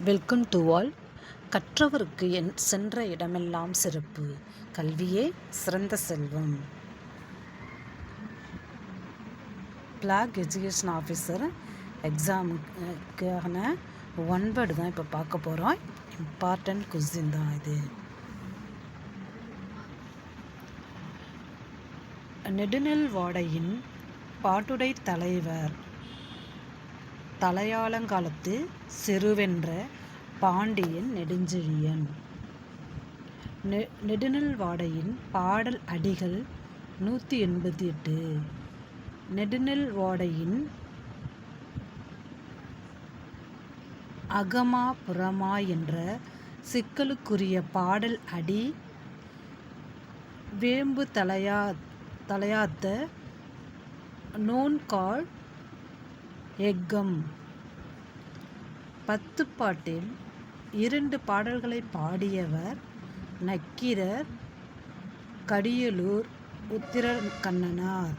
Welcome to all. கற்றவருக்கு சென்ற இடமெல்லாம் சிறப்பு. கல்வியே சிறந்த செல்வம். பிளாக் எஜுகேஷன் ஆஃபீஸர் எக்ஸாமுக்கான 1 வேர்டு தான் இப்போ பார்க்க போகிறோம். இம்பார்ட்டன்ட் கொஸ்டின் தான் இது. நெடுநெல் வாடையின் பாட்டுடை தலைவர் தலையாலங்காலத்து செருவென்ற பாண்டியன் நெடுஞ்செழியன். நெடுநெல் வாடையின் பாடல் அடிகள் 188. நெடுநெல் வாடையின் அகமா புறமா என்ற சிக்கலுக்குரிய பாடல் அடி வேம்பு தலையாத்த நோன்கால் எக்கம். 10 பாட்டில் 2 பாடல்களை பாடியவர் நக்கீரர், கடியலூர் உத்திரக்கண்ணனார்.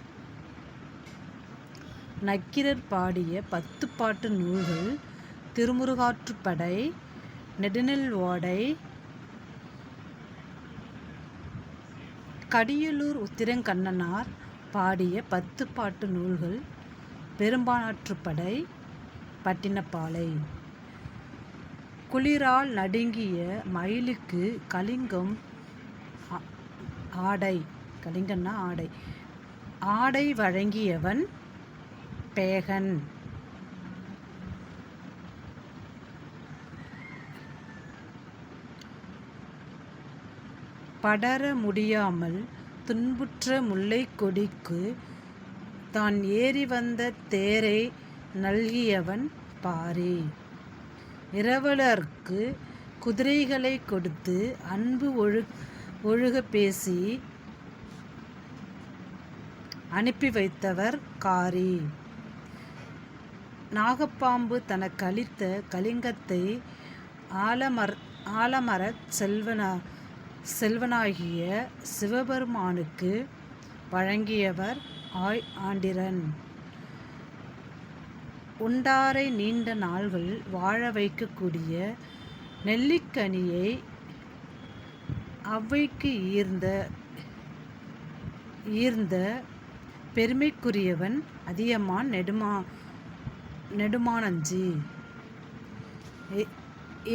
நக்கீரர் பாடிய 10 பாட்டு நூல்கள் திருமுருகாற்றுப்படை, நெடுநெல் வாடை. கடியலூர் உத்திரக்கண்ணனார் பாடிய 10 பாட்டு நூல்கள் பெரும்பானாற்றுப்படை, பட்டினப்பாலை. குளிரால் நடுங்கிய மயிலுக்கு கலிங்கம் ஆடை. கலிங்கன்னா ஆடை. ஆடை வழங்கியவன் பேகன். படர முடியாமல் துன்புற்ற முல்லை கொடிக்கு தான் ஏறி வந்த தேரை நல்கியவன் பாரி. இரவலர்க்கு குதிரைகளை கொடுத்து அன்பு ஒழுக பேசி அனுப்பி வைத்தவர் காரி. நாகப்பாம்பு தனக்கு அளித்த கலிங்கத்தை ஆலமரச் செல்வனாகிய சிவபெருமானுக்கு வழங்கியவர் ஆண்டிரன். உண்டாரை நீண்ட நாள்கள் வாழ வைக்கக்கூடிய நெல்லிக்கனியை அவ்வைக்கு ஈர்ந்த பெருமைக்குரியவன் அதியமான் நெடுமானஞ்சி.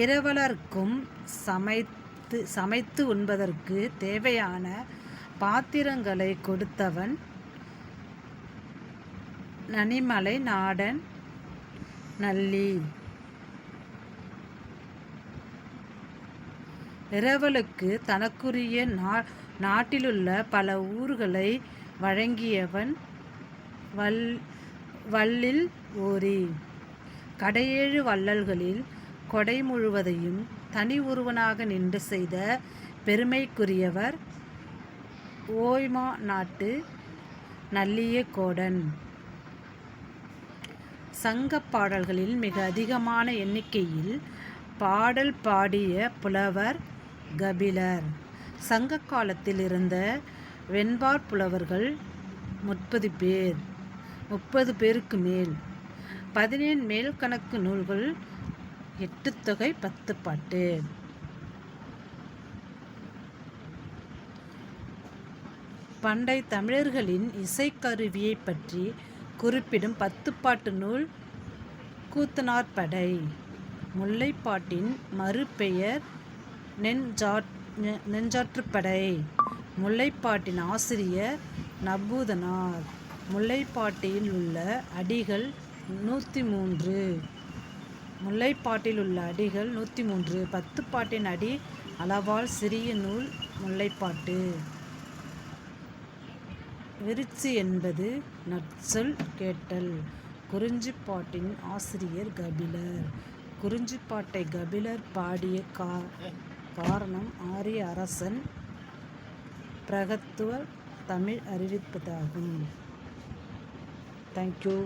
இரவலர்க்கும் சமைத்து உண்பதற்கு தேவையான பாத்திரங்களை கொடுத்தவன் நனிமலை நாடன் நல்லி. இரவலுக்கு தனக்குரிய நாட்டிலுள்ள பல ஊர்களை வழங்கியவன் வல்லில் ஓரி. கடையேழு வள்ளல்களில் கொடை முழுவதையும் தனி ஒருவனாக நின்று செய்த பெருமைக்குரியவர் ஓய்மா நாட்டு நல்லிய கோடன். சங்க பாடல்களில் மிக அதிகமான எண்ணிக்கையில் பாடல் பாடிய புலவர் கபிலர். சங்க காலத்தில் இருந்த வெண்பார் புலவர்கள் 30 பேர். 30 பேருக்கு மேல். 17 மேல்கணக்கு நூல்கள், 8 தொகை, 10 பாட்டு. பண்டை தமிழர்களின் இசைக்கருவியை பற்றி குறிப்பிடும் 10 பாட்டு நூல் கூத்தனார்படை. முல்லைப்பாட்டின் மறுபெயர் நெஞ்சாற்றுப்படை. முல்லைப்பாட்டின் ஆசிரியர் நம்பூதனார். முல்லைப்பாட்டில் உள்ள அடிகள் 103. முல்லைப்பாட்டில் உள்ள அடிகள் 103. 10 பாட்டின் அடி அளவால் சிறிய நூல் முல்லைப்பாட்டு. விருச்சி என்பது நற்சொல் கேட்டல். குறிஞ்சிப்பாட்டின் ஆசிரியர் கபிலர். குறிஞ்சிப்பாட்டை கபிலர் பாடிய காரணம் ஆரிய அரசன் பிரகத்துவ தமிழ் அறிவிப்பதாகும். தேங்க்யூ.